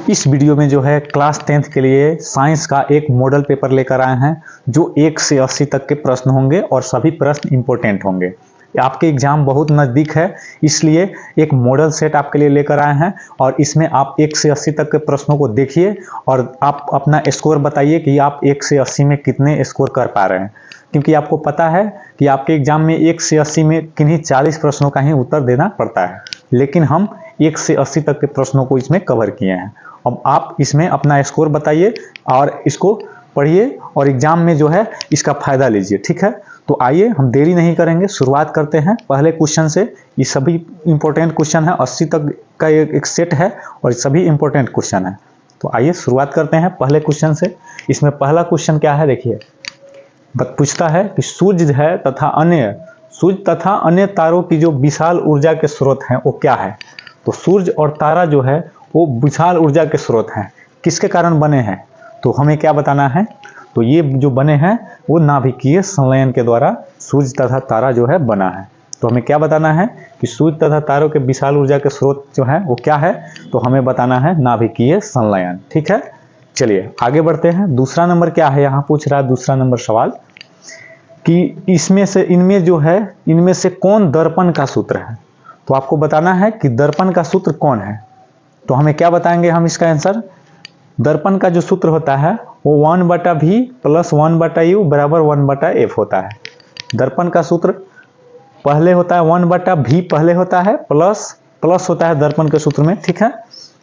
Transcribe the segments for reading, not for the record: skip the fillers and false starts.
इस वीडियो में जो है क्लास 10th के लिए साइंस का एक मॉडल पेपर लेकर आए हैं जो 1 से 80 तक के प्रश्न होंगे और सभी प्रश्न इंपॉर्टेंट होंगे। आपके एग्जाम बहुत नज़दीक है, इसलिए एक मॉडल सेट आपके लिए लेकर आए हैं और इसमें आप 1 से 80 तक के प्रश्नों को देखिए और आप अपना स्कोर बताइए कि आप 1 से 80 में कितने स्कोर कर पा रहे हैं। क्योंकि आपको पता है कि आपके एग्जाम में 1 से 80 में किन्हीं 40 प्रश्नों का ही उत्तर देना पड़ता है, लेकिन हम 1 से 80 तक के प्रश्नों को इसमें कवर किए हैं। अब आप इसमें अपना स्कोर बताइए और इसको पढ़िए और एग्जाम में जो है इसका फ़ायदा लीजिए, ठीक है। तो आइए हम देरी नहीं करेंगे, शुरुआत करते हैं पहले क्वेश्चन से। ये सभी इंपॉर्टेंट क्वेश्चन है, 80 तक का एक सेट है और सभी इंपॉर्टेंट क्वेश्चन है। तो आइए शुरुआत करते हैं पहले क्वेश्चन से। इसमें पहला क्वेश्चन क्या है, देखिए पूछता है कि सूर्य तथा अन्य तारों की जो विशाल ऊर्जा के स्रोत हैं वो क्या है। तो सूर्य और तारा जो है वो विशाल ऊर्जा के स्रोत हैं, किसके कारण बने हैं, तो हमें क्या बताना है। तो ये जो बने हैं वो नाभिकीय संलयन के द्वारा सूर्य तथा तारा जो है बना है। तो हमें क्या बताना है कि सूर्य तथा तारों के विशाल ऊर्जा के स्रोत जो है वो क्या है, तो हमें बताना है नाभिकीय संलयन, ठीक है। चलिए आगे बढ़ते हैं। दूसरा नंबर क्या है, यहाँ पूछ रहा है दूसरा नंबर सवाल कि इनमें से कौन दर्पण का सूत्र है। तो आपको बताना है कि दर्पण का सूत्र कौन है। तो हमें क्या बताएंगे हम इसका आंसर। दर्पण का जो सूत्र होता है वो 1/v + 1/u बराबर 1/f होता है। दर्पण का सूत्र पहले होता है 1/v पहले होता है, प्लस होता है दर्पण के सूत्र में, ठीक है।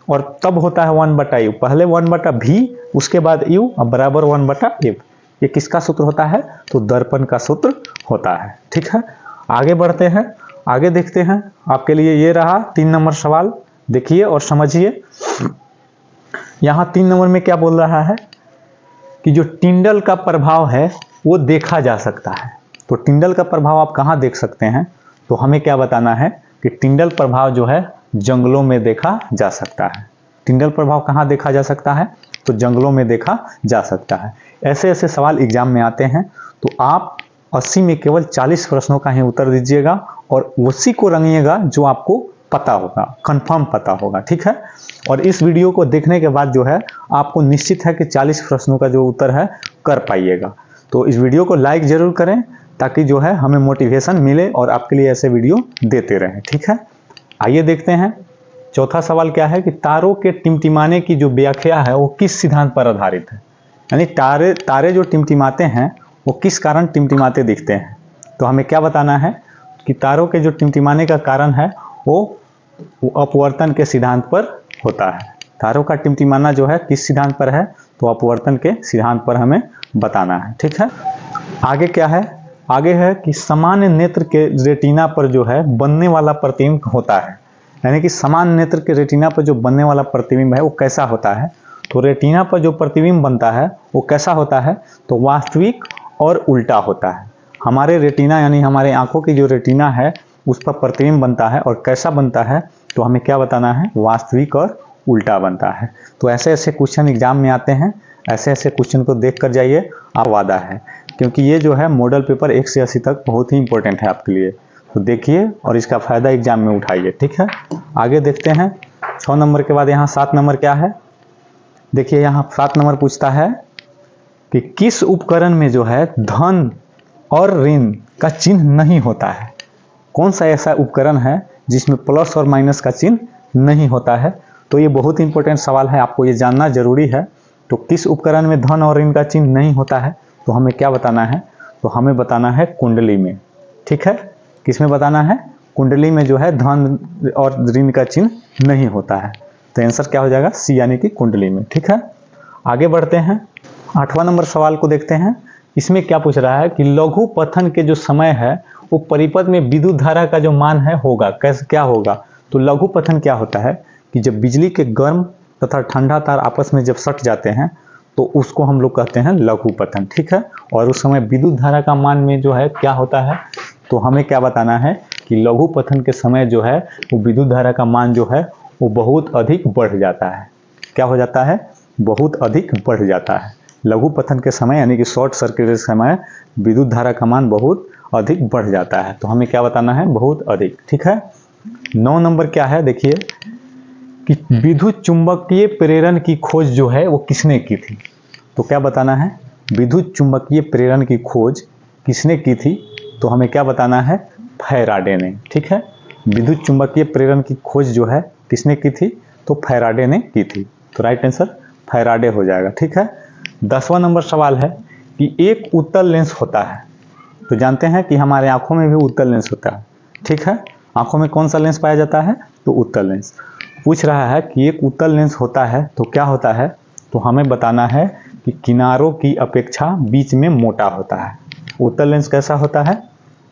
और तब होता है 1/u, पहले 1/v उसके बाद u और बराबर 1/f। ये किसका सूत्र होता है, तो दर्पण का सूत्र होता है, ठीक है। आगे बढ़ते हैं, आगे देखते हैं। आपके लिए ये रहा 3 नंबर सवाल, देखिए और समझिए। यहाँ 3 नंबर में क्या बोल रहा है कि जो टिंडल का प्रभाव है वो देखा जा सकता है। तो टिंडल का प्रभाव आप कहाँ देख सकते हैं, तो हमें क्या बताना है कि टिंडल प्रभाव जो है जंगलों में देखा जा सकता है। टिंडल प्रभाव कहाँ देखा जा सकता है, तो जंगलों में देखा जा सकता है। ऐसे ऐसे सवाल एग्जाम में आते हैं, तो आप 80 में केवल 40 प्रश्नों का ही उत्तर दीजिएगा और उसी को रंगिएगा जो आपको पता होगा, कंफर्म पता होगा, ठीक है। और इस वीडियो को देखने के बाद जो है आपको निश्चित है कि 40 प्रश्नों का जो उत्तर है कर पाइएगा। तो इस वीडियो को लाइक जरूर करें ताकि जो है हमें मोटिवेशन मिले और आपके लिए ऐसे वीडियो देते रहें, ठीक है। आइए देखते हैं चौथा सवाल क्या है कि तारों के टिमटिमाने की जो व्याख्या है वो किस सिद्धांत पर आधारित है। यानी तारे जो टिमटिमाते हैं वो किस कारण टिमटिमाते दिखते हैं। तो हमें क्या बताना है कि तारों के जो टिमटिमाने का कारण है वो अपवर्तन के सिद्धांत पर होता है। तारों का टिमटिमाना जो है किस सिद्धांत पर है, तो अपवर्तन के सिद्धांत पर हमें बताना है, ठीक है। आगे क्या है, आगे है कि सामान्य नेत्र के रेटिना पर जो है बनने वाला प्रतिबिंब होता है। यानी कि सामान्य नेत्र के रेटिना पर जो बनने वाला प्रतिबिंब है वो कैसा होता है। तो रेटिना पर जो प्रतिबिंब बनता है वो कैसा होता है, तो वास्तविक और उल्टा होता है। हमारे रेटिना यानी हमारे आंखों की जो रेटिना है उस पर प्रतिबिंब बनता है और कैसा बनता है, तो हमें क्या बताना है, वास्तविक और उल्टा बनता है। तो ऐसे ऐसे क्वेश्चन एग्जाम में आते हैं, ऐसे ऐसे क्वेश्चन को देख कर जाइए, आप वादा है। क्योंकि ये जो है मॉडल पेपर 1 से 80 तक बहुत ही इंपॉर्टेंट है आपके लिए। तो देखिए और इसका फ़ायदा एग्जाम में उठाइए, ठीक है। आगे देखते हैं 6 नंबर के बाद यहाँ 7 नंबर क्या है। देखिए यहाँ 7 नंबर पूछता है कि किस उपकरण में जो है धन और ऋण का चिन्ह नहीं होता है। कौन सा ऐसा उपकरण है जिसमें प्लस और माइनस का चिन्ह नहीं होता है। तो ये बहुत इंपॉर्टेंट सवाल है, आपको ये जानना जरूरी है। तो किस उपकरण में धन और ऋण का चिन्ह नहीं होता है, तो हमें क्या बताना है, तो हमें बताना है कुंडली में, ठीक है। किस में बताना है, कुंडली में जो है धन और ऋण का चिन्ह नहीं होता है। तो आंसर क्या हो जाएगा, सी यानी कि कुंडली में, ठीक है। आगे बढ़ते हैं 8वां नंबर सवाल को देखते हैं। इसमें क्या पूछ रहा है कि लघु पतन के जो समय है वो परिपथ में विद्युत धारा का जो मान है होगा कैसे, क्या होगा। तो लघु पतन क्या होता है कि जब बिजली के गर्म तथा ठंडा तार आपस में जब सट जाते हैं तो उसको हम लोग कहते हैं लघु पतन, ठीक है। और उस समय विद्युत धारा का मान में जो है क्या होता है, तो हमें क्या बताना है कि लघु पतन के समय जो है वो विद्युत धारा का मान जो है वो बहुत अधिक बढ़ जाता है। क्या हो जाता है, बहुत अधिक बढ़ जाता है। लघु पतन के समय यानी कि शॉर्ट सर्किट के समय विद्युत धारा का मान बहुत अधिक बढ़ जाता है। तो हमें क्या बताना है, बहुत अधिक, ठीक है। 9 नंबर क्या है, देखिए कि विद्युत चुंबकीय प्रेरण की खोज जो है वो किसने की थी। तो क्या बताना है, विद्युत चुंबकीय प्रेरण की खोज किसने की थी, तो हमें क्या बताना है, फैराडे ने। ठीक है, विद्युत चुंबकीय प्रेरण की खोज जो है किसने की थी, तो फैराडे ने की थी। तो राइट आंसर फैराडे हो जाएगा। ठीक है, 10वां नंबर सवाल है कि एक उत्तल लेंस होता है। तो जानते हैं कि हमारे आंखों में भी उत्तल लेंस होता है। ठीक है, आंखों में कौन सा लेंस पाया जाता है, तो उत्तल लेंस। पूछ रहा है कि एक उत्तल लेंस होता है तो क्या होता है, तो हमें बताना है कि किनारों की अपेक्षा बीच में मोटा होता है। उत्तल लेंस कैसा होता है,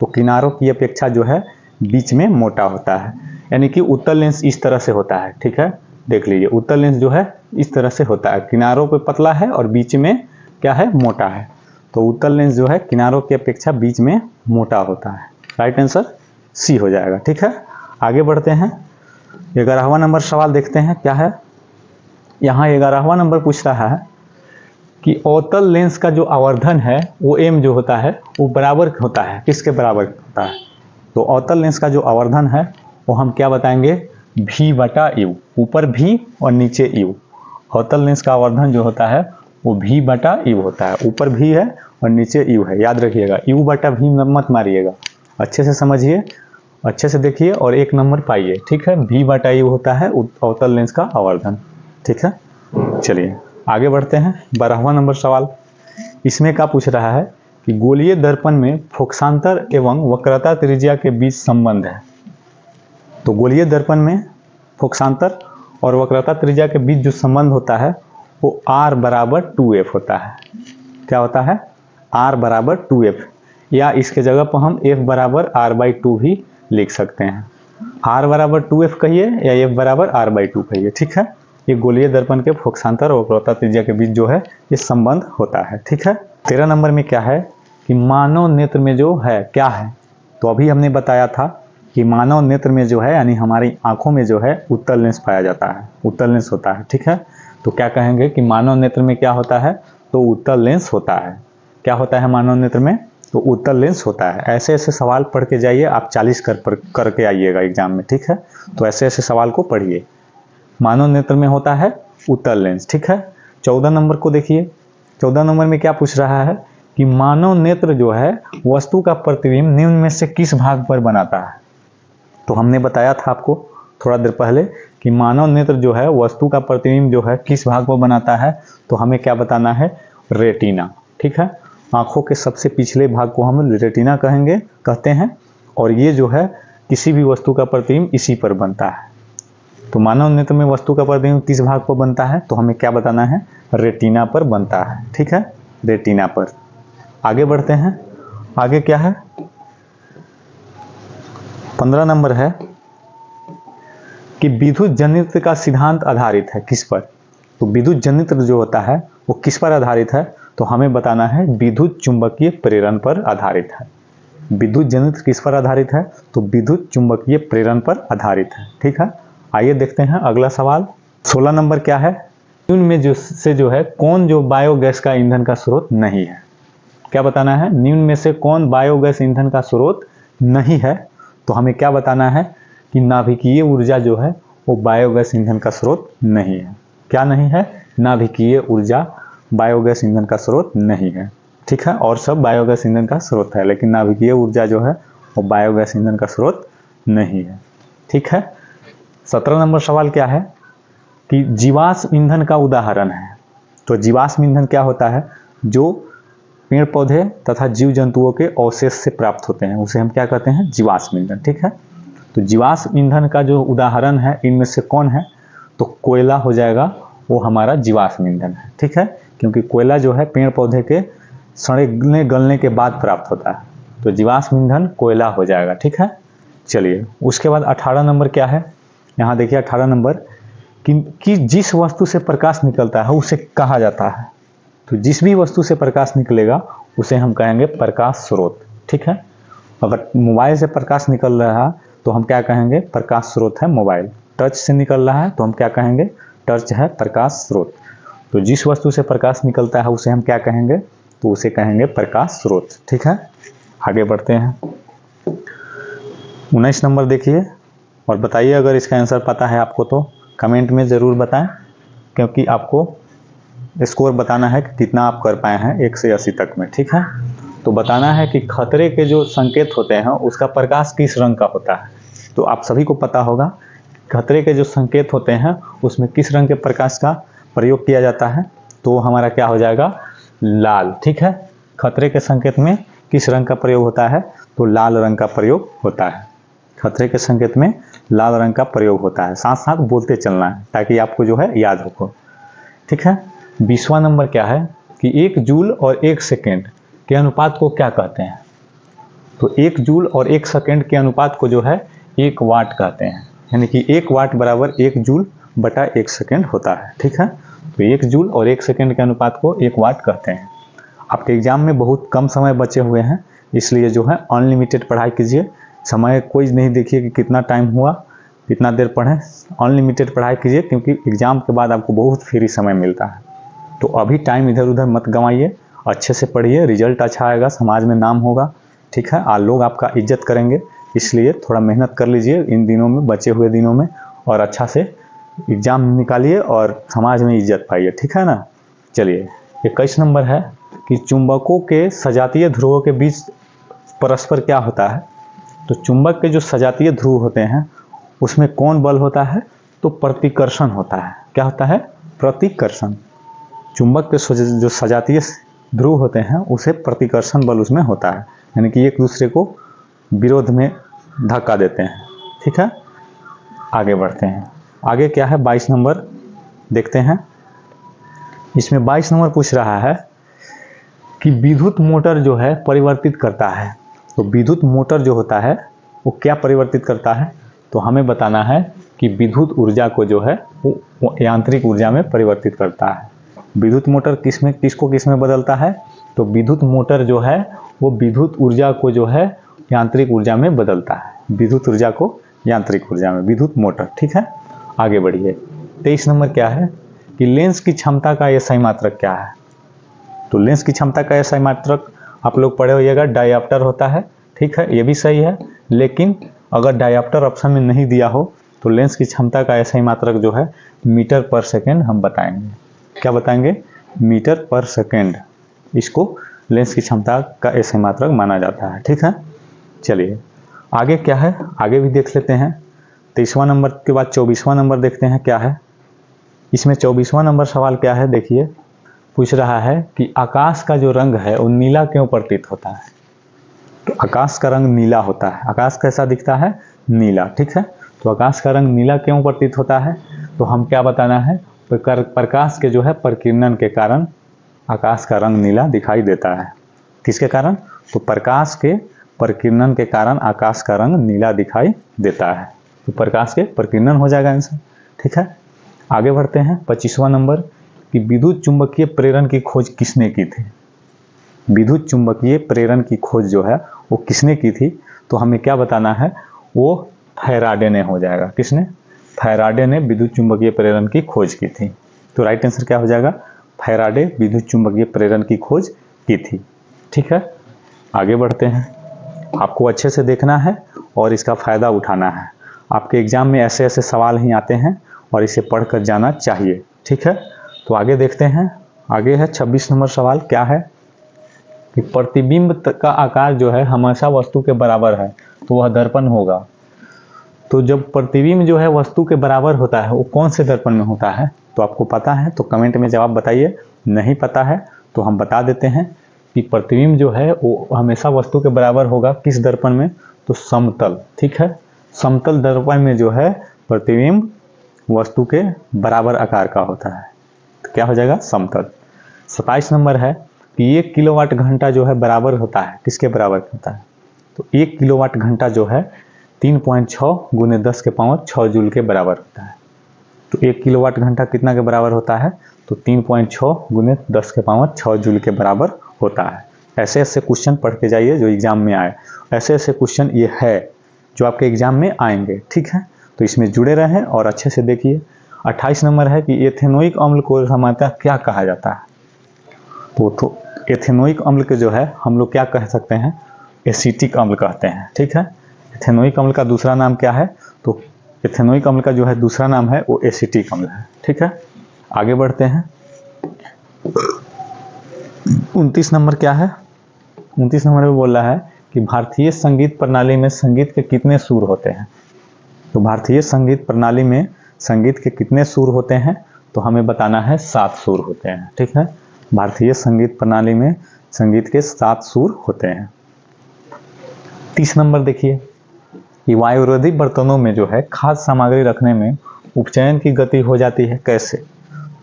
तो किनारों की अपेक्षा जो है बीच में मोटा होता है। यानी कि उत्तल लेंस इस तरह से होता है। ठीक है, देख लीजिए, उत्तल लेंस जो है इस तरह से होता है, किनारों पे पतला है और बीच में क्या है, मोटा है। तो उत्तल लेंस जो है किनारों की अपेक्षा बीच में मोटा होता है। राइट आंसर सी हो जाएगा। ठीक है, आगे बढ़ते हैं। 11वां नंबर सवाल देखते हैं क्या है। यहाँ 11वां नंबर पूछ रहा है कि अवतल लेंस का जो आवर्धन है वो एम जो होता है वो बराबर होता है, किसके बराबर होता है, तो अवतल लेंस का जो आवर्धन है वो हम क्या बताएंगे, v बटा यू, ऊपर v और नीचे u। अवतल लेंस का आवर्धन जो होता है वो v बटा यू होता है, ऊपर v है और नीचे u है। याद रखिएगा, u बटा v मत मारिएगा, अच्छे से समझिए, अच्छे से देखिए और एक नंबर पाइए। ठीक है, v बटा यू होता है अवतल लेंस का आवर्धन। ठीक है, चलिए आगे बढ़ते हैं। 12वां नंबर सवाल, इसमें क्या पूछ रहा है कि गोलीय दर्पण में फोकसांतर एवं वक्रता त्रिज्या के बीच संबंध है। तो गोलीय दर्पण में फोकसांतर और वक्रता त्रिज्या के बीच जो संबंध होता है वो r बराबर 2f होता है। क्या होता है, r बराबर 2f, या इसके जगह पर हम f बराबर r/2 भी लिख सकते हैं। r बराबर 2f कहिए या f बराबर r/2 कहिए। ठीक है, ये गोलीय दर्पण के फोकसांतर और वक्रता त्रिज्या के बीच जो है ये संबंध होता है। ठीक है, 13 नंबर में क्या है कि मानव नेत्र में जो है क्या है, तो अभी हमने बताया था कि मानव नेत्र में जो है यानी हमारी आंखों में जो है उत्तल लेंस पाया जाता है, उत्तल लेंस होता है। ठीक है, तो क्या कहेंगे कि मानव नेत्र में क्या होता है, तो उत्तल लेंस होता है। क्या होता है मानव नेत्र में, तो उत्तल लेंस होता है। ऐसे ऐसे सवाल पढ़ के जाइए, आप 40 करके आइएगा एग्जाम में। ठीक है, तो ऐसे ऐसे सवाल को पढ़िए। मानव नेत्र में होता है उत्तल लेंस। ठीक है, 14 नंबर को देखिए। 14 नंबर में क्या पूछ रहा है कि मानव नेत्र जो है वस्तु का प्रतिबिंब निम्न में से किस भाग पर बनाता है। तो हमने बताया था आपको थोड़ा देर पहले कि मानव नेत्र जो है वस्तु का प्रतिबिंब जो है किस भाग पर बनाता है, तो हमें क्या बताना है, रेटिना। ठीक है, आंखों के सबसे पिछले भाग को हम रेटिना कहते हैं, और ये जो है किसी भी वस्तु का प्रतिबिंब इसी पर बनता है। तो मानव नेत्र में वस्तु का प्रतिबिंब किस भाग पर बनता है, तो हमें क्या बताना है, रेटिना पर बनता है। ठीक है, रेटिना पर। आगे बढ़ते हैं, आगे क्या है, 15 नंबर है कि विद्युत जनित्र का सिद्धांत आधारित है किस पर। तो विद्युत जनित्र जो होता है वो किस पर आधारित है, तो हमें बताना है विद्युत चुंबकीय प्रेरण पर आधारित है। विद्युत जनित्र किस पर आधारित है, तो विद्युत चुंबकीय प्रेरण पर आधारित है। ठीक है, आइए देखते हैं अगला सवाल। 16 नंबर क्या है, निम्न में जो है कौन जो बायोगैस का ईंधन का स्रोत नहीं है। क्या बताना है, निम्न में से कौन बायोगैस ईंधन का स्रोत नहीं है, तो हमें क्या बताना है कि नाभिकीय ऊर्जा जो है वो बायोगैस ईंधन का स्रोत नहीं है। क्या नहीं है, नाभिकीय ऊर्जा बायोगैस ईंधन का स्रोत नहीं है। ठीक है, और सब बायोगैस ईंधन का स्रोत है, लेकिन नाभिकीय ऊर्जा जो है वो बायोगैस ईंधन का स्रोत नहीं है। ठीक है, 17 नंबर सवाल क्या है कि जीवाश्म ईंधन का उदाहरण है। तो जीवाश्म ईंधन क्या होता है, जो पेड़ पौधे तथा जीव जंतुओं के अवशेष से प्राप्त होते हैं, उसे हम क्या कहते हैं, जीवाश्म ईंधन। ठीक है, तो जीवाश्म ईंधन का जो उदाहरण है इनमें से कौन है, तो कोयला हो जाएगा, वो हमारा जीवाश्म ईंधन है। ठीक है, क्योंकि कोयला जो है पेड़ पौधे के सड़ने गलने के बाद प्राप्त होता है, तो जीवाश्म ईंधन कोयला हो जाएगा। ठीक है, चलिए उसके बाद 18 नंबर क्या है, यहाँ देखिए 18 नंबर कि जिस वस्तु से प्रकाश निकलता है उसे कहा जाता है। तो जिस भी वस्तु से प्रकाश निकलेगा उसे हम कहेंगे प्रकाश स्रोत। ठीक है, अगर मोबाइल से प्रकाश निकल रहा है तो हम क्या कहेंगे, प्रकाश स्रोत है मोबाइल। टच से निकल रहा है तो हम क्या कहेंगे, टच है प्रकाश स्रोत। तो जिस वस्तु से प्रकाश निकलता है उसे हम क्या कहेंगे, तो उसे कहेंगे प्रकाश स्रोत। ठीक है, आगे बढ़ते हैं। 19 नंबर देखिए और बताइए अगर इसका आंसर पता है आपको तो। कमेंट में ज़रूर बताएं, क्योंकि आपको स्कोर बताना है कि कितना आप कर पाए हैं 1 से 80 तक में। ठीक है, तो बताना है कि खतरे के जो संकेत होते हैं उसका प्रकाश किस रंग का होता है। तो आप सभी को पता होगा खतरे के जो संकेत होते हैं उसमें किस रंग के प्रकाश का प्रयोग किया जाता है, तो हमारा क्या हो जाएगा, लाल। ठीक है, खतरे के संकेत में किस रंग का प्रयोग होता है, तो लाल रंग का प्रयोग होता है। खतरे के संकेत में लाल रंग का प्रयोग होता है। साथ साथ बोलते चलना है ताकि आपको जो है याद हो। ठीक है, 20वां नंबर क्या है कि 1 जूल और 1 सेकेंड के अनुपात को क्या कहते हैं। तो 1 जूल और 1 सेकेंड के अनुपात को जो है 1 वाट कहते हैं, यानी कि 1 वाट बराबर 1 जूल बटा 1 सेकेंड होता है। ठीक है, तो 1 जूल और 1 सेकेंड के अनुपात को 1 वाट कहते हैं। आपके एग्जाम में बहुत कम समय बचे हुए हैं, इसलिए जो है अनलिमिटेड पढ़ाई कीजिए। समय कोई नहीं देखिए कि कितना टाइम हुआ, कितना देर पढ़ें, अनलिमिटेड पढ़ाई कीजिए, क्योंकि एग्जाम के बाद आपको बहुत फ्री समय मिलता है। तो अभी टाइम इधर उधर मत गंवाइए, अच्छे से पढ़िए, रिजल्ट अच्छा आएगा, समाज में नाम होगा। ठीक है, लोग आपका इज्जत करेंगे, इसलिए थोड़ा मेहनत कर लीजिए इन दिनों में, बचे हुए दिनों में, और अच्छा से एग्जाम निकालिए और समाज में इज्जत पाइए। ठीक है ना। चलिए, 21 नंबर है कि चुंबकों के सजातीय ध्रुवों के बीच परस्पर क्या होता है। तो चुंबक के जो सजातीय ध्रुव होते हैं उसमें कौन बल होता है, तो प्रतिकर्षण होता है। क्या होता है, प्रतिकर्षण। चुंबक के जो सजातीय ध्रुव होते हैं उसे प्रतिकर्षण बल उसमें होता है, यानी कि एक दूसरे को विरोध में धक्का देते हैं। ठीक है, आगे बढ़ते हैं। आगे क्या है, 22 नंबर देखते हैं। इसमें 22 नंबर पूछ रहा है कि विद्युत मोटर जो है परिवर्तित करता है। तो विद्युत मोटर जो होता है वो क्या परिवर्तित करता है, तो हमें बताना है कि विद्युत ऊर्जा को जो है वो यांत्रिक ऊर्जा में परिवर्तित करता है। विद्युत मोटर किसको किस में बदलता है, तो विद्युत मोटर जो है वो विद्युत ऊर्जा को जो है यांत्रिक ऊर्जा में बदलता है। विद्युत ऊर्जा को यांत्रिक ऊर्जा में, विद्युत मोटर। ठीक है, आगे बढ़िए। 23 नंबर क्या है कि लेंस की क्षमता का SI मात्रक क्या है। तो लेंस की क्षमता का SI मात्रक आप लोग पढ़े होइएगा, डायऑप्टर होता है। ठीक है, ये भी सही है, लेकिन अगर डायऑप्टर ऑप्शन में नहीं दिया हो तो लेंस की क्षमता का SI मात्रक जो है मीटर पर सेकेंड हम बताएंगे। क्या बताएंगे, मीटर पर सेकेंड। इसको लेंस की क्षमता का SI मात्रक माना जाता है। ठीक है, चलिए आगे क्या है, आगे भी देख लेते हैं। 23वां नंबर के बाद 24वां नंबर देखते हैं क्या है। इसमें 24वां नंबर सवाल क्या है, देखिए पूछ रहा है कि आकाश का जो रंग है वो नीला क्यों प्रतीत होता है। तो आकाश का रंग नीला होता है। आकाश कैसा दिखता है, नीला। ठीक है, तो आकाश का रंग नीला क्यों प्रतीत होता है, तो हम क्या बताना है, प्रकाश के जो है प्रकीर्णन के कारण आकाश का रंग नीला दिखाई देता है। किसके कारण, तो प्रकाश के प्रकीर्णन के कारण आकाश का रंग नीला दिखाई देता है। तो प्रकाश के प्रकीर्णन हो जाएगा आंसर। ठीक है, आगे बढ़ते हैं। 25वां नंबर कि विद्युत चुंबकीय प्रेरण की खोज किसने की थी। विद्युत चुंबकीय प्रेरण की खोज जो है वो किसने की थी, तो हमें क्या बताना है, वो फैराडे ने हो जाएगा। किसने, फैराडे ने विद्युत चुंबकीय प्रेरण की खोज की थी। तो राइट आंसर क्या हो जाएगा, फैराडे विद्युत चुंबकीय प्रेरण की खोज की थी। ठीक है, आगे बढ़ते हैं। आपको अच्छे से देखना है और इसका फ़ायदा उठाना है। आपके एग्जाम में ऐसे ऐसे सवाल ही आते हैं और इसे पढ़कर जाना चाहिए। ठीक है, तो आगे देखते हैं। आगे है 26 नंबर सवाल, क्या है कि प्रतिबिंब का आकार जो है हमेशा वस्तु के बराबर है तो वह दर्पण होगा। तो जब प्रतिबिंब जो है वस्तु के बराबर होता है वो कौन से दर्पण में होता है, तो आपको पता है तो कमेंट में जवाब बताइए। नहीं पता है तो हम बता देते हैं कि प्रतिबिंब जो है वो हमेशा वस्तु के बराबर होगा किस दर्पण में, तो समतल। ठीक है, समतल दर्पण में जो है प्रतिबिंब वस्तु के बराबर आकार का होता है, तो क्या हो जाएगा, समतल। 27 नंबर है कि 1 किलोवाट घंटा जो है बराबर होता है, किसके बराबर होता है, तो 1 किलोवाट घंटा जो है 3.6 × 10⁻6 जूल के बराबर होता है। तो 1 किलोवाट घंटा कितना के बराबर होता है, तो 3.6 × 10⁻6 जूल के बराबर होता है। ऐसे ऐसे क्वेश्चन पढ़ के जाइए जो एग्जाम में आए। ऐसे ऐसे क्वेश्चन ये है जो आपके एग्जाम में आएंगे। ठीक है, तो इसमें जुड़े रहें और अच्छे से देखिए। 28 नंबर है कि एथेनोइक अम्ल को सामान्यतः क्या कहा जाता है, तो एथेनोइक अम्ल के जो है हम लोग क्या कह सकते हैं, एसिटिक अम्ल कहते हैं। ठीक है, एथेनोइक अम्ल का दूसरा नाम क्या है, तो इथेनोइक अम्ल का जो है दूसरा नाम है वो एसिटिक अम्ल है। ठीक है, आगे बढ़ते हैं। 29 नंबर क्या है? 29 नंबर में बोल रहा है कि भारतीय संगीत प्रणाली में संगीत के कितने सुर होते हैं। तो भारतीय संगीत प्रणाली में संगीत के कितने सुर होते हैं? तो हमें बताना है 7 सुर होते हैं। ठीक है, भारतीय संगीत प्रणाली में संगीत के 7 सुर होते हैं। 30 नंबर देखिए कि वायुरोधी बर्तनों में जो है खाद्य सामग्री रखने में उपचयन की गति हो जाती है, कैसे?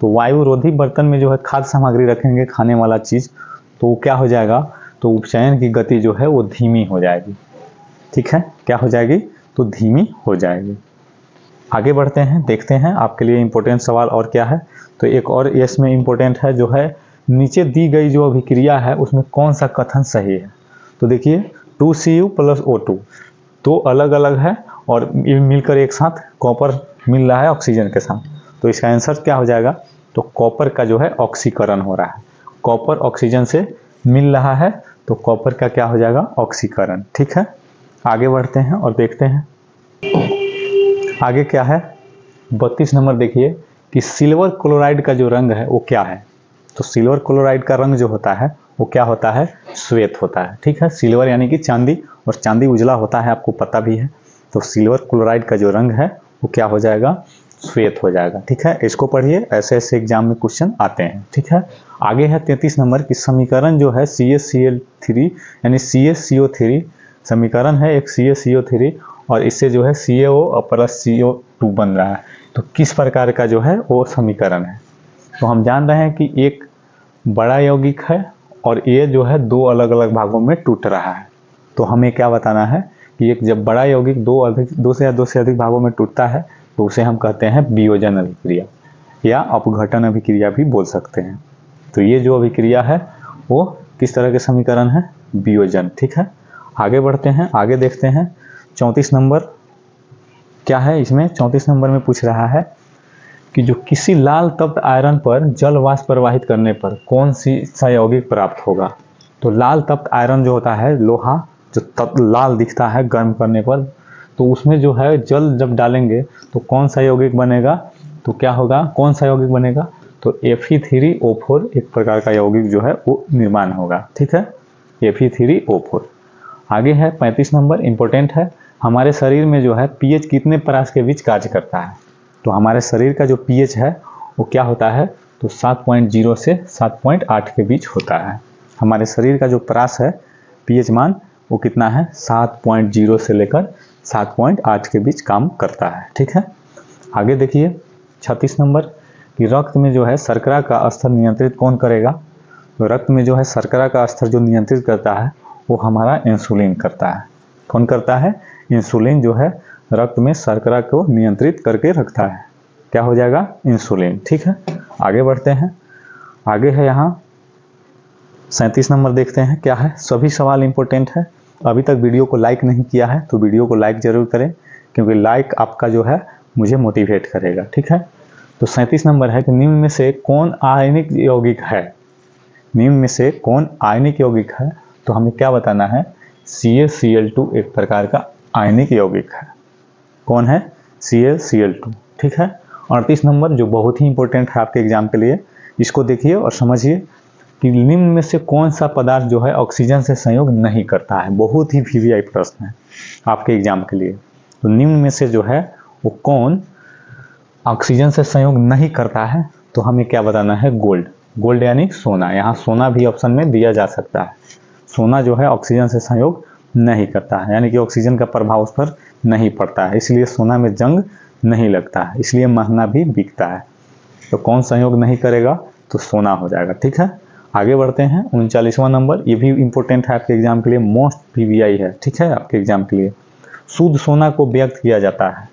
तो वायुरोधी बर्तन में जो है खाद्य सामग्री रखेंगे, खाने वाला चीज, तो क्या हो जाएगा? तो उपचयन की गति जो है वो धीमी हो जाएगी। ठीक है, क्या हो जाएगी? तो धीमी हो जाएगी। आगे बढ़ते हैं, देखते हैं आपके लिए इंपॉर्टेंट सवाल और क्या है। तो एक और इसमें इंपॉर्टेंट है जो है नीचे दी गई जो अभिक्रिया है उसमें कौन सा कथन सही है। तो देखिए 2Cu + O2 तो अलग अलग है और मिलकर एक साथ कॉपर मिल रहा है ऑक्सीजन के साथ, तो इसका आंसर क्या हो जाएगा? तो कॉपर का जो है ऑक्सीकरण हो रहा है, कॉपर ऑक्सीजन से मिल रहा है, तो कॉपर का क्या हो जाएगा? ऑक्सीकरण। ठीक है, आगे बढ़ते हैं और देखते हैं आगे क्या है। 32 नंबर देखिए कि सिल्वर क्लोराइड का जो रंग है वो क्या है। तो सिल्वर क्लोराइड का रंग जो होता है वो क्या होता है? श्वेत होता है। ठीक है, सिल्वर यानी कि चांदी, और चांदी उजला होता है, आपको पता भी है। तो सिल्वर क्लोराइड का जो रंग है वो क्या हो जाएगा? श्वेत हो जाएगा। ठीक है, इसको पढ़िए, ऐसे ऐसे एग्जाम में क्वेश्चन आते हैं। ठीक है, आगे है 33 नंबर की समीकरण जो है CaCl3 यानी CaCO3 समीकरण है एक CaCO3 और इससे जो है CaO + CO2 बन रहा है। तो किस प्रकार का जो है वो समीकरण है? तो हम जान रहे हैं कि एक बड़ा यौगिक है और ये जो है 2 अलग अलग भागों में टूट रहा है। तो हमें क्या बताना है कि एक जब बड़ा यौगिक 2 से अधिक भागों में टूटता है तो उसे हम कहते हैं वियोजन अभिक्रिया या अपघटन अभिक्रिया भी बोल सकते हैं। तो ये जो अभिक्रिया है वो किस तरह के समीकरण है? वियोजन। ठीक है, आगे बढ़ते हैं, आगे देखते हैं। 34 नंबर क्या है इसमें? 34 नंबर में पूछ रहा है कि जो किसी लाल तप्त आयरन पर जल वाष्प प्रवाहित करने पर कौन सा यौगिक प्राप्त होगा। तो लाल तप्त आयरन जो होता है, लोहा जो लाल दिखता है गर्म करने पर, तो उसमें जो है जल जब डालेंगे तो कौन सा यौगिक बनेगा? तो क्या होगा? कौन सा यौगिक बनेगा? तो Fe3O4 एक प्रकार का यौगिक जो है वो निर्माण होगा। ठीक है, Fe3O4। आगे है 35 नंबर, इंपॉर्टेंट है। हमारे शरीर में जो है pH कितने परास के बीच कार्य करता है। तो हमारे शरीर का जो pH है वो क्या होता है? तो 7.0 से 7.8 के बीच होता है। हमारे शरीर का जो परास है pH मान वो कितना है? 7.0 से लेकर 7.8 के बीच काम करता है। ठीक है, आगे देखिए 36 नंबर कि रक्त में जो है शर्करा का स्तर नियंत्रित कौन करेगा। तो रक्त में जो है शर्करा का स्तर जो नियंत्रित करता है वो हमारा इंसुलिन करता है। कौन करता है? इंसुलिन जो है रक्त में शर्करा को नियंत्रित करके रखता है। क्या हो जाएगा? इंसुलिन। ठीक है, आगे बढ़ते हैं। आगे है यहाँ 37 नंबर, देखते हैं क्या है। सभी सवाल इंपॉर्टेंट है। अभी तक वीडियो को लाइक नहीं किया है तो वीडियो को लाइक जरूर करें, क्योंकि लाइक आपका जो है मुझे मोटिवेट करेगा। ठीक है, तो 37 नंबर है कि निम्न में से कौन आयनिक यौगिक है। निम्न में से कौन आयनिक यौगिक है? तो हमें क्या बताना है? CaCl2 एक प्रकार का आयनिक यौगिक है। कौन है? CaCl2। ठीक है, 38 नंबर जो बहुत ही इंपॉर्टेंट है आपके एग्जाम के लिए, इसको देखिए और समझिए कि निम्न में से कौन सा पदार्थ जो है ऑक्सीजन से संयोग नहीं करता है। बहुत ही VVI प्रश्न है आपके एग्जाम के लिए। तो निम्न में से जो है वो कौन ऑक्सीजन से संयोग नहीं करता है? तो हमें क्या बताना है? गोल्ड। गोल्ड यानी सोना। यहाँ सोना भी ऑप्शन में दिया जा सकता है। सोना जो है ऑक्सीजन से संयोग नहीं करता है, यानी कि ऑक्सीजन का प्रभाव उस पर नहीं पड़ता है, इसलिए सोना में जंग नहीं लगता है, इसलिए महंगा भी बिकता है। तो कौन संयोग नहीं करेगा? तो सोना हो जाएगा। ठीक है, आगे बढ़ते हैं। 39वां नंबर, ये भी इंपॉर्टेंट है आपके एग्जाम के लिए, मोस्ट VVI है। ठीक है, आपके एग्जाम के लिए शुद्ध सोना को व्यक्त किया जाता है।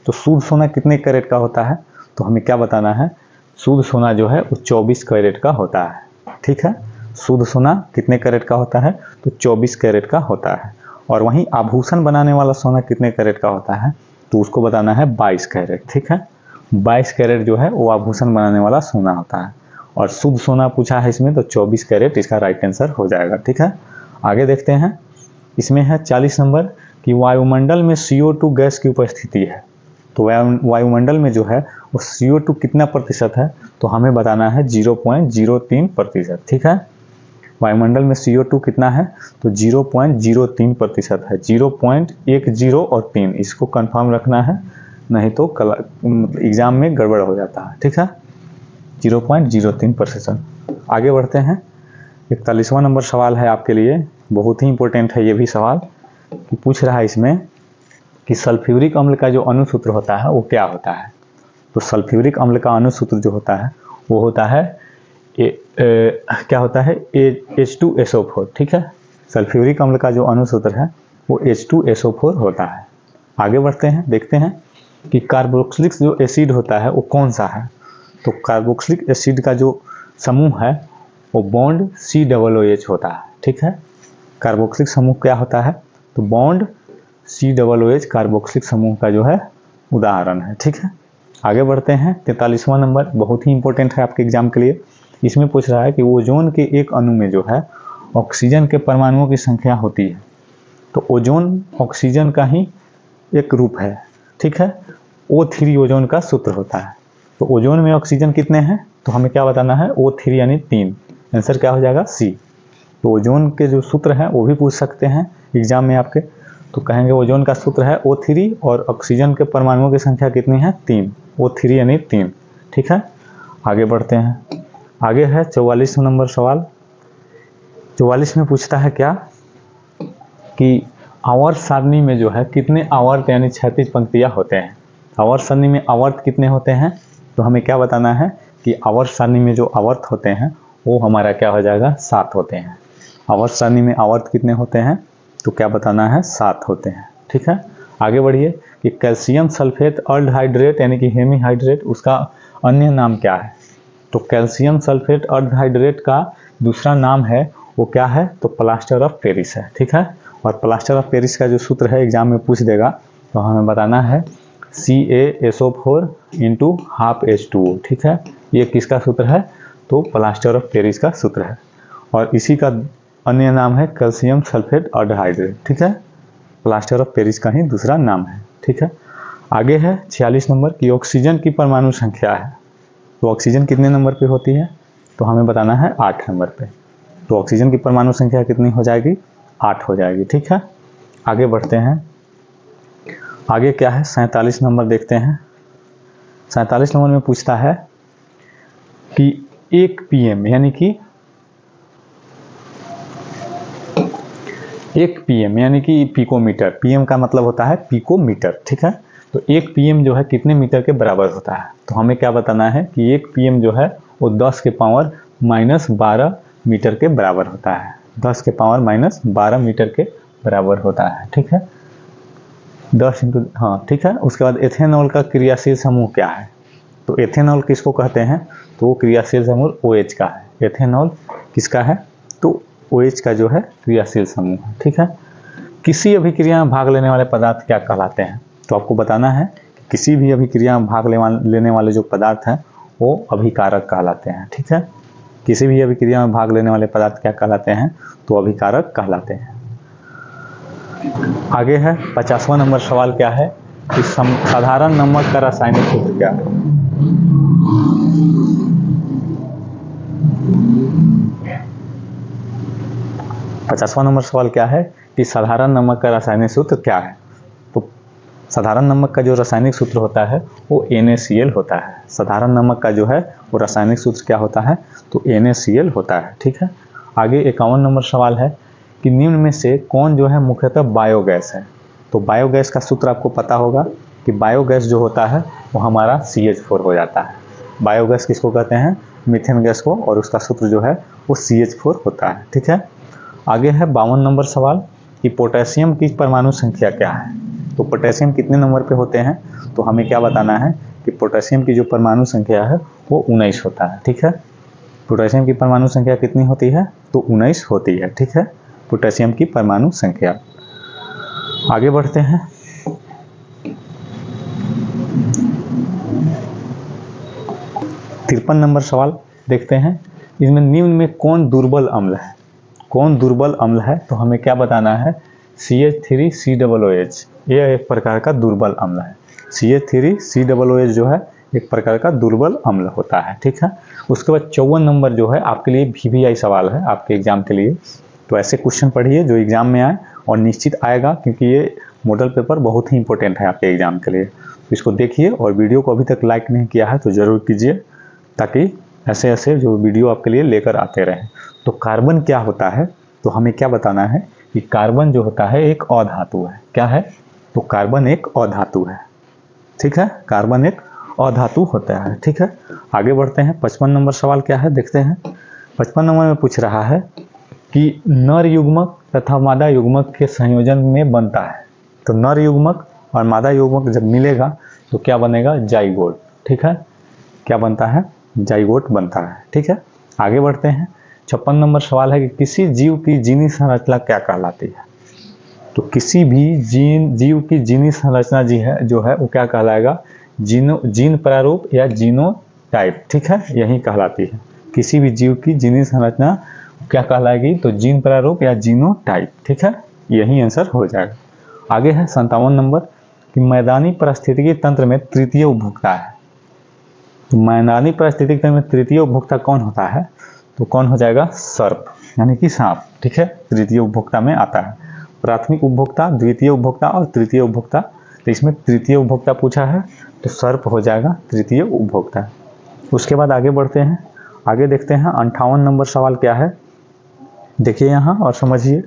तो शुद्ध सोना कितने कैरेट का होता है? तो हमें क्या बताना है? शुद्ध सोना जो है वो 24 कैरेट का होता है। ठीक है, शुद्ध सोना कितने कैरेट का होता है? तो 24 कैरेट का होता है। और वहीं आभूषण बनाने वाला सोना कितने कैरेट का होता है? तो उसको बताना है 22 कैरेट। ठीक है, 22 कैरेट जो है वो आभूषण बनाने वाला सोना होता है। और शुद्ध सोना पूछा है इसमें, तो 24 कैरेट इसका राइट आंसर हो जाएगा। ठीक है, आगे देखते हैं। इसमें है 40 नंबर कि वायुमंडल में CO2 गैस की उपस्थिति है। तो वायुमंडल में जो है वो CO2 कितना प्रतिशत है, तो हमें बताना है 0.03%। ठीक है, वायुमंडल में CO2 कितना है, तो 0.03% है। 0.10 और 3 इसको कंफर्म रखना है, नहीं तो एग्जाम में गड़बड़ हो जाता है। ठीक है, 0.03%। आगे बढ़ते हैं। 41वां नंबर सवाल है आपके लिए, बहुत ही इंपॉर्टेंट है ये भी सवाल, कि पूछ रहा है इसमें कि सल्फ्यूरिक अम्ल का जो अणुसूत्र होता है वो क्या होता है। तो सल्फ्यूरिक अम्ल का अणुसूत्र जो होता है वो होता है क्या होता है, H2SO4। ठीक है, सल्फ्यूरिक अम्ल का जो अणुसूत्र है वो H2SO4 होता है। आगे बढ़ते हैं, देखते हैं कि कार्बोक्सिलिक जो एसिड होता है वो कौन सा है। तो कार्बोक्सिलिक एसिड का जो समूह है वो बॉन्ड COOH होता है। ठीक है, कार्बोक्सिलिक समूह क्या होता है, तो बॉन्ड COOH कार्बोक्सिलिक समूह का जो है उदाहरण है। ठीक है, आगे बढ़ते हैं। 43वां नंबर बहुत ही इंपॉर्टेंट है आपके एग्जाम के लिए। इसमें पूछ रहा है कि ओजोन के एक अणु में जो है ऑक्सीजन के परमाणुओं की संख्या होती है। तो ओजोन ऑक्सीजन का ही एक रूप है। ठीक है, O3 ओजोन का सूत्र होता है। तो ओजोन में ऑक्सीजन कितने हैं, तो हमें क्या बताना है, O3 यानी 3। आंसर क्या हो जाएगा, C। तो ओजोन के जो सूत्र हैं वो भी पूछ सकते हैं एग्जाम में आपके। तो कहेंगे ओजोन का सूत्र है O3 और ऑक्सीजन के परमाणुओं की संख्या कितनी है, 3। O3 यानी 3। ठीक है, आगे बढ़ते हैं। आगे है 44 नंबर सवाल। 44 में पूछता है क्या कि आवर्त सारणी में जो है कितने आवर्त यानी क्षैतिज पंक्तियां होते हैं। आवर्त सारणी में आवर्त कितने होते हैं, तो हमें क्या बताना है कि आवर्त सारणी में जो आवर्त होते हैं वो हमारा क्या हो जाएगा, 7 होते हैं। आवर्त सारणी में आवर्त कितने होते हैं, तो क्या बताना है, 7 होते हैं। ठीक है, आगे बढ़िए कि कैल्शियम सल्फेट अर्धहाइड्रेट यानी कि हेमीहाइड्रेट, उसका अन्य नाम क्या है। तो कैल्शियम सल्फेट अर्धहाइड्रेट का दूसरा नाम है वो क्या है, तो प्लास्टर ऑफ पेरिस है। ठीक है, और प्लास्टर ऑफ पेरिस का जो सूत्र है एग्जाम में पूछ देगा, तो हमें बताना है CaSO4 × ½ H2O। ठीक है, ये किसका सूत्र है, तो प्लास्टर ऑफ पेरिस का सूत्र है, और इसी का अन्य नाम है कैल्शियम सल्फेट अर्धहाइड्रेट। ठीक है, प्लास्टर ऑफ पेरिस का ही दूसरा नाम है। ठीक है, आगे है 46 नंबर की ऑक्सीजन की परमाणु संख्या है। तो ऑक्सीजन कितने नंबर पे होती है, तो हमें बताना है 8 नंबर पे। तो ऑक्सीजन की परमाणु संख्या कितनी हो जाएगी, 8 हो जाएगी। ठीक है, आगे बढ़ते हैं। आगे क्या है, 47 नंबर देखते हैं। 47 नंबर में पूछता है कि 1 PM यानी कि 1 PM यानी कि पिकोमीटर, PM का मतलब होता है पिकोमीटर। ठीक है, तो 1 PM जो है कितने मीटर के बराबर होता है, तो हमें क्या बताना है कि 1 PM जो है वो 10 के पावर -12 मीटर के बराबर होता है। 10 के पावर -12 मीटर के बराबर होता है। ठीक है, 10 × हाँ ठीक है। उसके बाद एथेनॉल का क्रियाशील समूह क्या है, तो एथेनॉल किसको कहते हैं, तो वो क्रियाशील समूह OH का है। एथेनॉल किसका है, तो OH का जो है क्रियाशील समूह है। ठीक है, किसी अभिक्रिया में भाग लेने वाले पदार्थ क्या कहलाते हैं, तो आपको बताना है कि किसी भी अभिक्रिया में भाग लेने वाले जो पदार्थ हैं वो अभिकारक कहलाते हैं। ठीक है, किसी भी अभिक्रिया में भाग लेने वाले पदार्थ क्या कहलाते हैं, तो अभिकारक कहलाते हैं। आगे है 50वां नंबर सवाल क्या है कि साधारण नमक का रासायनिक सूत्र क्या है। पचासवां नंबर सवाल क्या है कि साधारण नमक का रासायनिक सूत्र क्या है। तो साधारण नमक का जो रासायनिक सूत्र होता है वो NaCl होता है। साधारण नमक का जो है वो रासायनिक सूत्र क्या होता है, तो NaCl होता है। ठीक है, आगे 51 नंबर सवाल है कि निम्न में से कौन जो है मुख्यतः बायोगैस है। तो बायोगैस का सूत्र आपको पता होगा कि बायोगैस जो होता है वो हमारा CH4 हो जाता है। बायोगैस किसको कहते हैं, मीथेन गैस को, और उसका सूत्र जो है वो CH4 होता है। ठीक है, आगे है 52 नंबर सवाल कि पोटेशियम की परमाणु संख्या क्या है। तो पोटेशियम कितने नंबर पे होते हैं, तो हमें क्या बताना है कि पोटेशियम की जो परमाणु संख्या है वो 19 होता है। ठीक है, पोटेशियम की परमाणु संख्या कितनी होती है, तो 19 होती है। ठीक है, पोटेशियम की परमाणु संख्या। आगे बढ़ते हैं। तिरपन नंबर सवाल देखते हैं। इसमें निम्न में कौन दुर्बल अम्ल है, कौन दुर्बल अम्ल है, तो हमें क्या बताना है CH3COOH, यह एक प्रकार का दुर्बल अम्ल है। CH3COOH जो है एक प्रकार का दुर्बल अम्ल होता है, ठीक है। उसके बाद 54 नंबर जो है आपके लिए VVI सवाल है आपके एग्जाम के लिए। तो ऐसे क्वेश्चन पढ़िए जो एग्जाम में आए और निश्चित आएगा, क्योंकि ये मॉडल पेपर बहुत ही इंपॉर्टेंट है आपके एग्जाम के लिए। तो इसको देखिए और वीडियो को अभी तक लाइक नहीं किया है तो ज़रूर कीजिए, ताकि ऐसे ऐसे जो वीडियो आपके लिए लेकर आते रहें। तो कार्बन क्या होता है, तो हमें क्या बताना है कि कार्बन जो होता है एक अधातु है। क्या है, तो कार्बन एक अधातु है, ठीक है। कार्बन एक अधातु होता है, ठीक है। आगे बढ़ते हैं। 55 नंबर सवाल क्या है देखते हैं। 55 नंबर में पूछ रहा है कि नर युग्मक तथा मादा युग्मक के संयोजन में बनता है। तो नर युग्मक और मादा युग्मक जब मिलेगा तो क्या बनेगा, जाइगोट, ठीक है। क्या बनता है, जाइगोट बनता है, ठीक है। आगे बढ़ते हैं। 56 नंबर सवाल है कि किसी जीव की जीनी संरचना क्या कहलाती है। तो किसी भी जीव की जीनी संरचना जो है वो क्या कहलाएगा, जीन प्रारूप या जीनोटाइप, ठीक है, यही कहलाती है। किसी भी जीव की जीनी संरचना क्या कहलाएगी, तो जीन प्रारूप या जीनोटाइप, ठीक है, यही आंसर हो जाएगा। आगे है 57 नंबर कि मैदानी पारिस्थितिकी तंत्र में तृतीय उपभोक्ता है। तो मैदानी पारिस्थितिकी तंत्र में तृतीय उपभोक्ता कौन होता है, तो कौन हो जाएगा, सर्प यानी कि सांप, ठीक है, तृतीय उपभोक्ता में आता है। प्राथमिक उपभोक्ता, द्वितीय उपभोक्ता और तृतीय उपभोक्ता, तो इसमें तृतीय उपभोक्ता पूछा है तो सर्प हो जाएगा तृतीय उपभोक्ता। उसके बाद आगे बढ़ते हैं। आगे देखते हैं 58 नंबर सवाल क्या है, देखिए यहाँ और समझिए।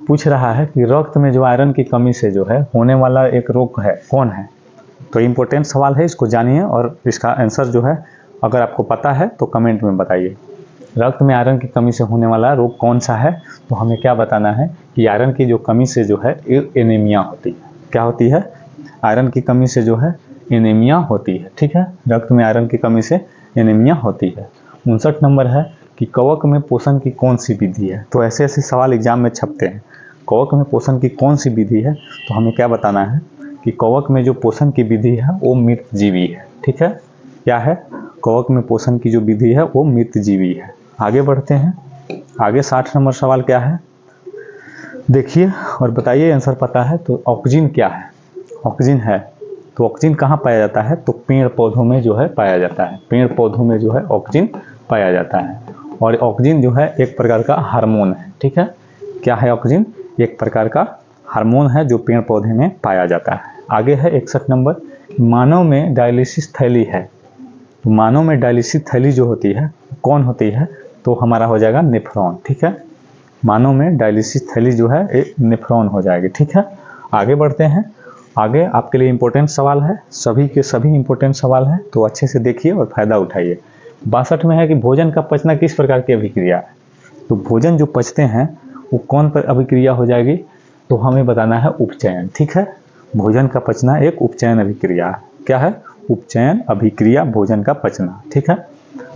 पूछ रहा है कि रक्त में जो आयरन की कमी से जो है होने वाला एक रोग है, कौन है। तो इम्पोर्टेंट सवाल है, इसको जानिए और इसका आंसर जो है अगर आपको पता है तो कमेंट में बताइए। रक्त में आयरन की कमी से होने वाला रोग कौन सा है, तो हमें क्या बताना है कि आयरन की जो कमी से जो है एनीमिया होती है। क्या होती है, आयरन की कमी से जो है एनीमिया होती है, ठीक है। रक्त में आयरन की कमी से एनीमिया होती है। 59 नंबर है कि कवक में पोषण की कौन सी विधि है। तो ऐसे ऐसे सवाल एग्जाम में छपते हैं। कवक में पोषण की कौन सी विधि है, तो हमें क्या बताना है कि कवक में जो पोषण की विधि है वो मृतजीवी है, ठीक है। क्या है, कवक में पोषण की जो विधि है वो मृतजीवी है। आगे बढ़ते हैं। आगे 60 नंबर सवाल क्या है देखिए और बताइए, आंसर पता है तो। ऑक्सीजन क्या है, ऑक्सीजन है, तो ऑक्सीजन कहाँ पाया जाता है, तो पेड़ पौधों में जो है पाया जाता है। पेड़ पौधों में जो है ऑक्सीजन पाया जाता है। और ऑक्सीजन जो है एक प्रकार का हार्मोन है, ठीक है। क्या है, ऑक्सीजन एक प्रकार का हार्मोन है जो पेड़ पौधे में पाया जाता है। आगे है 61 नंबर, मानव में डायलिसिस थैली है। तो मानव में डायलिसिस थैली जो होती है कौन होती है, तो हमारा हो जाएगा नेफ्रॉन, ठीक है। मानव में डायलिसिस थैली जो है एक नेफ्रॉन हो जाएगी, ठीक है। आगे बढ़ते हैं। आगे आपके लिए इम्पोर्टेंट सवाल है, सभी के सभी इम्पोर्टेंट सवाल है, तो अच्छे से देखिए और फायदा उठाइए। 62 में है कि भोजन का पचना किस प्रकार की अभिक्रिया है। तो भोजन जो पचते हैं वो कौन पर अभिक्रिया हो जाएगी, तो हमें बताना है उपचयन, ठीक है। भोजन का पचना एक उपचयन अभिक्रिया है। क्या है, उपचयन अभिक्रिया, भोजन का पचना, ठीक है।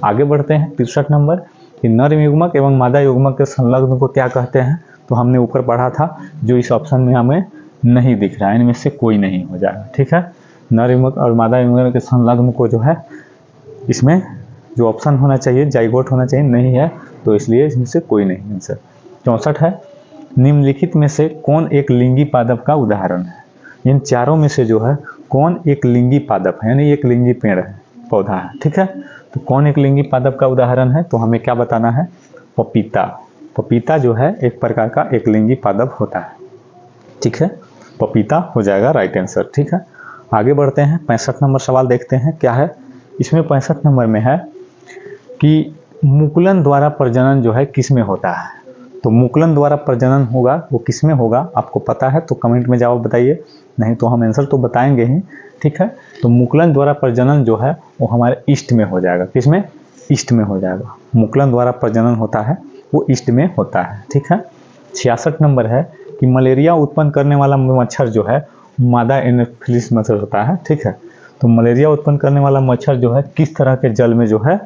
आगे बढ़ते हैं। 63 नंबर कि नर युग्मक एवं मादा युग्मक के संलग्न को क्या कहते हैं। तो हमने ऊपर पढ़ा था, जो इस ऑप्शन में हमें नहीं दिख रहा है, इनमें से कोई नहीं हो जाएगा, ठीक है। नर युग्मक और मादा युग्मक के संलग्न को जो है, इसमें जो ऑप्शन होना चाहिए जाइगोट होना चाहिए, नहीं है, तो इसलिए इसमें से कोई नहीं आंसर। 64 है, निम्नलिखित में से कौन एक लिंगी पादप का उदाहरण है। इन चारों में से जो है कौन एक लिंगी पादप है, यानी एक लिंगी पेड़ है, पौधा है, ठीक है। तो कौन एक लिंगी पादप का उदाहरण है, तो हमें क्या बताना है, पपीता। पपीता जो है एक प्रकार का एक लिंगी पादप होता है, ठीक है। पपीता हो जाएगा राइट आंसर, ठीक है। आगे बढ़ते हैं। 65 नंबर सवाल देखते हैं क्या है। इसमें 65 नंबर में है कि मुकुलन द्वारा प्रजनन जो है किस में होता है। तो मुकुलन द्वारा प्रजनन होगा वो किस में होगा, आपको पता है तो कमेंट में जवाब बताइए, नहीं तो हम आंसर तो बताएंगे ही, ठीक है। तो मुकुलन द्वारा प्रजनन जो है वो हमारे ईस्ट में हो जाएगा। किस में, ईस्ट में हो जाएगा। मुकुलन द्वारा प्रजनन होता है वो ईस्ट में होता है, ठीक है। 66 नंबर है कि मलेरिया उत्पन्न करने वाला मच्छर जो है मादा एनोफिलिस मच्छर होता है, ठीक है। तो मलेरिया उत्पन्न करने वाला मच्छर जो है किस तरह के जल में जो है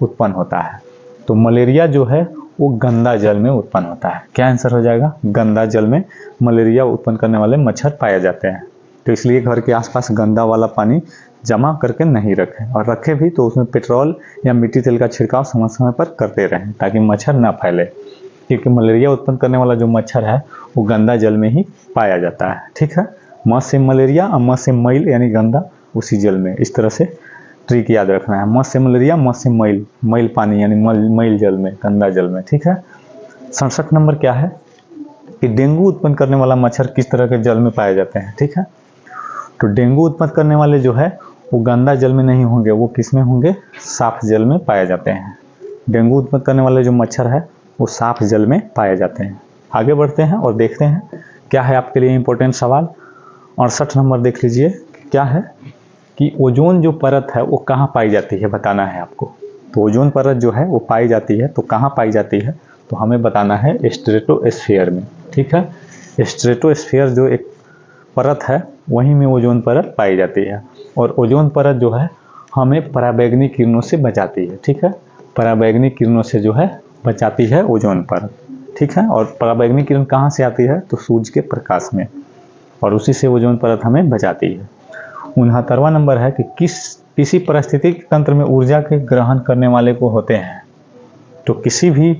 उत्पन्न होता है, तो मलेरिया जो है वो गंदा जल में उत्पन्न होता है। क्या आंसर हो जाएगा, गंदा जल में मलेरिया उत्पन्न करने वाले मच्छर पाए जाते हैं। तो इसलिए घर के आसपास गंदा वाला पानी जमा करके नहीं रखें, और रखें भी तो उसमें पेट्रोल या मिट्टी तेल का छिड़काव समय समय पर करते रहें ताकि मच्छर ना फैले, क्योंकि मलेरिया उत्पन्न करने वाला जो मच्छर है वो गंदा जल में ही पाया जाता है, ठीक है। म से मलेरिया और म से मैल यानी गंदा उसी जल में। इस तरह से ट्रिक याद रखना है। म से मलेरिया, म से मैल, मैल पानी यानी मैल जल में, गंदा जल में। ठीक है। 67 नंबर क्या है कि डेंगू उत्पन्न करने वाला मच्छर किस तरह के जल में पाए जाते हैं। ठीक है। तो डेंगू उत्पन्न करने वाले जो है वो गंदा जल में नहीं होंगे, वो किस में होंगे, साफ जल में पाए जाते हैं। डेंगू उत्पन्न करने वाले जो मच्छर है वो साफ जल में पाए जाते हैं। आगे बढ़ते हैं और देखते हैं क्या है आपके लिए इम्पोर्टेंट सवाल। 68 नंबर देख लीजिए, क्या है कि ओजोन जो परत है वो कहाँ पाई जाती है, बताना है आपको। तो ओजोन परत जो है वो पाई जाती है, तो कहाँ पाई जाती है, तो हमें बताना है स्ट्रेटोस्फीयर में। ठीक है। स्ट्रेटोस्फीयर जो एक परत है वहीं में ओजोन परत पाई जाती है। और ओजोन परत जो है हमें पराबैंगनी किरणों से बचाती है। ठीक है। पराबैंगनी किरणों से जो है बचाती है ओजोन परत। ठीक है। और पराबैंगनी किरण कहाँ से आती है, तो सूरज के प्रकाश में, और उसी से ओजोन परत हमें बचाती है। 69वां नंबर है कि किसी पारिस्थितिक तंत्र में ऊर्जा के ग्रहण करने वाले को होते हैं। तो किसी भी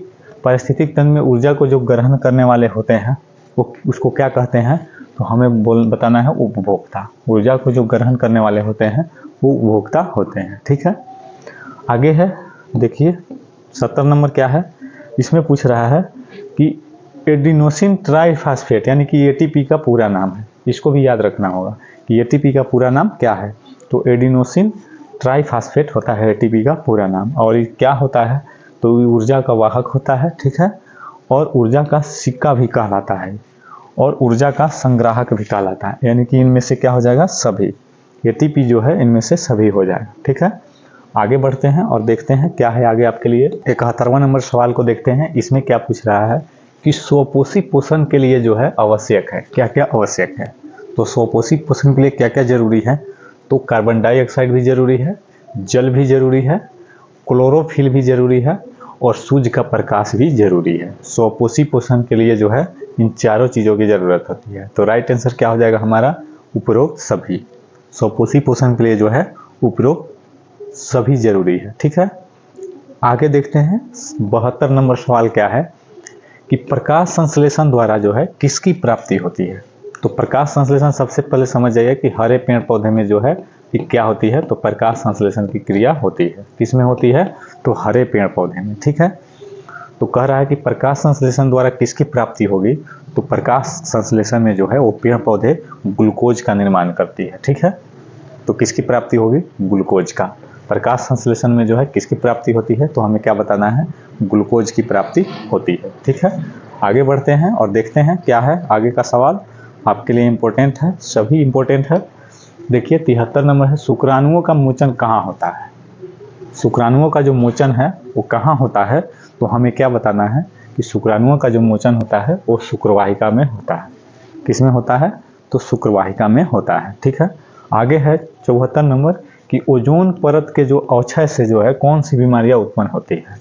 पारिस्थितिक तंत्र में ऊर्जा को जो ग्रहण करने वाले होते हैं वो उसको क्या कहते हैं, तो हमें बताना है उपभोक्ता। ऊर्जा को जो ग्रहण करने वाले होते हैं वो उपभोक्ता होते हैं। ठीक है। आगे है देखिए 70 नंबर क्या है, इसमें पूछ रहा है कि एडिनोसिन ट्राइफॉस्फेट यानी कि एटीपी का पूरा नाम है। इसको भी याद रखना होगा कि एटीपी का पूरा नाम क्या है। तो एडिनोसिन ट्राइफॉस्फेट होता है एटीपी का पूरा नाम। और ये क्या होता है, तो ऊर्जा का वाहक होता है। ठीक है। और ऊर्जा का सिक्का भी कहलाता है, और ऊर्जा का संग्राहक भी कहलाता है। यानी कि इनमें से क्या हो जाएगा, सभी। एटीपी जो है इनमें से सभी हो जाएगा। ठीक है। आगे बढ़ते हैं और देखते हैं क्या है आगे आपके लिए। 71वां नंबर सवाल को देखते हैं। इसमें क्या पूछ रहा है कि स्वपोषी पोषण के लिए जो है आवश्यक है, क्या क्या आवश्यक है। तो स्वपोषी पोषण के लिए क्या क्या जरूरी है, तो कार्बन डाइऑक्साइड भी जरूरी है, जल भी जरूरी है, क्लोरोफिल भी जरूरी है, और सूर्य का प्रकाश भी जरूरी है। स्वपोषी पोषण के लिए जो है इन चारों चीज़ों की ज़रूरत होती है। तो राइट आंसर क्या हो जाएगा हमारा, उपरोक्त सभी। स्वपोषी पोषण के लिए जो है उपरोक्त सभी जरूरी है। ठीक है। आगे देखते हैं 72 नंबर सवाल क्या है कि प्रकाश संश्लेषण द्वारा जो है किसकी प्राप्ति होती है। तो प्रकाश संश्लेषण सबसे पहले समझ जाइए कि हरे पेड़ पौधे में जो है कि क्या होती है, तो प्रकाश संश्लेषण की क्रिया होती है। किस में होती है, तो हरे पेड़ पौधे में। ठीक है। तो कह रहा है कि प्रकाश संश्लेषण द्वारा किसकी प्राप्ति होगी, तो प्रकाश संश्लेषण में जो है वो पेड़ पौधे ग्लूकोज का निर्माण करती है। ठीक है। तो किसकी प्राप्ति होगी, ग्लूकोज का। प्रकाश संश्लेषण में जो है किसकी प्राप्ति होती है, तो हमें क्या बताना है, ग्लूकोज की प्राप्ति होती है। ठीक है। आगे बढ़ते हैं और देखते हैं क्या है आगे का सवाल आपके लिए इम्पोर्टेंट है, सभी इम्पोर्टेंट है। देखिए 73 नंबर है, शुक्राणुओं का मोचन कहाँ होता है। शुक्राणुओं का जो मोचन है वो कहाँ होता है, तो हमें क्या बताना है कि शुक्राणुओं का जो मोचन होता है वो शुक्रवाहिका में होता है। किस में होता है, तो शुक्रवाहिका में होता है। ठीक है। आगे है 74 नंबर कि ओजोन परत के जो अवक्षय से जो है कौन सी बीमारियां उत्पन्न होती है।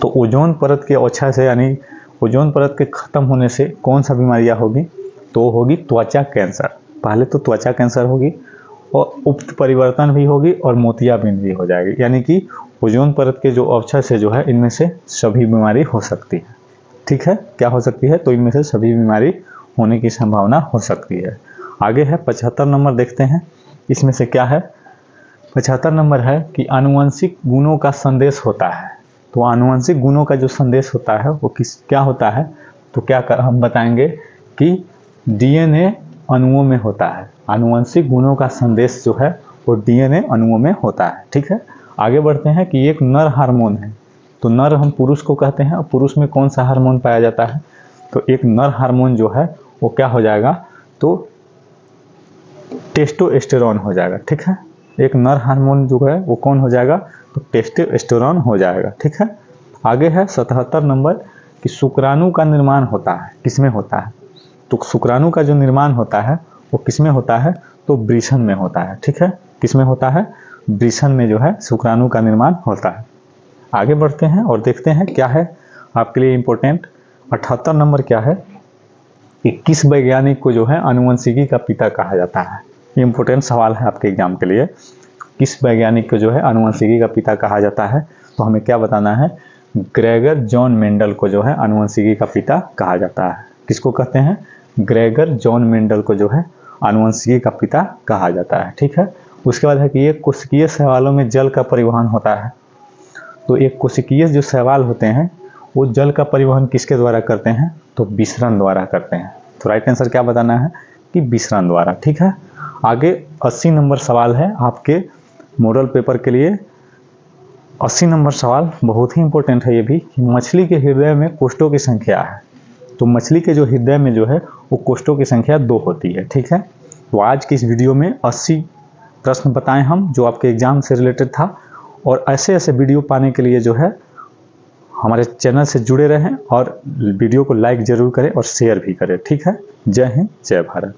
तो ओजोन परत के अवक्षय से यानी ओजोन परत के खत्म होने से कौन सा बीमारियां होगी, तो होगी त्वचा कैंसर। पहले तो त्वचा कैंसर होगी और उक्त परिवर्तन भी होगी और मोतियाबिंद भी हो जाएगी। यानी कि ओजोन परत के जो अवक्षय से जो है इनमें से सभी बीमारी हो सकती है। ठीक है। क्या हो सकती है, तो इनमें से सभी बीमारी होने की संभावना हो सकती है। आगे है 75 नंबर देखते हैं। इसमें से क्या है, 75 नंबर है कि आनुवंशिक गुणों का संदेश होता है। तो आनुवंशिक गुणों का जो संदेश होता है वो क्या होता है, तो क्या हम बताएंगे कि डीएनए अणुओं में होता है। आनुवंशिक गुणों का संदेश जो है वो डीएनए अणुओं में होता है। ठीक है। आगे बढ़ते हैं कि एक नर हार्मोन है। तो नर हम पुरुष को कहते हैं, और पुरुष में कौन सा हार्मोन पाया जाता है, तो एक नर हार्मोन जो है वो क्या हो जाएगा, तो टेस्टोस्टेरोन हो जाएगा। ठीक है। एक नर हार्मोन जो है वो कौन हो जाएगा, तो टेस्टोस्टेरोन हो जाएगा। ठीक है। आगे है 77 नंबर कि शुक्राणु का निर्माण होता है, किसमें होता है, तो शुक्राणु का जो निर्माण होता है वो किसमें होता है, तो वृषण में होता है। ठीक है। किसमें होता है, वृषण में जो है शुक्राणु का निर्माण होता है। आगे बढ़ते हैं और देखते हैं क्या है आपके लिए इम्पोर्टेंट। 78 नंबर क्या है कि किस वैज्ञानिक को जो है आनुवंशिकी का पिता कहा जाता है। ये इम्पोर्टेंट सवाल है आपके एग्जाम के लिए। किस वैज्ञानिक को जो है आनुवंशिकी का पिता कहा जाता है, तो हमें क्या बताना है, ग्रेगर जॉन मेंडल को जो है आनुवंशिकी का पिता कहा जाता है। किसको कहते हैं, ग्रेगर जॉन मेंडल को जो है आनुवंशिकी का पिता कहा जाता है। ठीक है, उसके बाद है कि ये कोशिकीय शैवालों में जल का परिवहन होता है। तो एक कोशिकीय जो शैवाल होते हैं वो जल का परिवहन किसके द्वारा करते हैं, तो विसरण द्वारा करते हैं। तो राइट आंसर क्या बताना है कि विसरण द्वारा। ठीक है, आगे 80 नंबर सवाल है आपके मॉडल पेपर के लिए। 80 नंबर सवाल बहुत ही इंपॉर्टेंट है ये भी, कि मछली के हृदय में कोष्ठों की संख्या है। तो मछली के जो हृदय में जो है वो कोष्ठों की संख्या 2 होती है। ठीक है, तो आज की इस वीडियो में 80 प्रश्न बताएं हम जो आपके एग्जाम से रिलेटेड था। और ऐसे ऐसे वीडियो पाने के लिए जो है हमारे चैनल से जुड़े रहें और वीडियो को लाइक जरूर करें और शेयर भी करें। ठीक है, जय हिंद, जय भारत।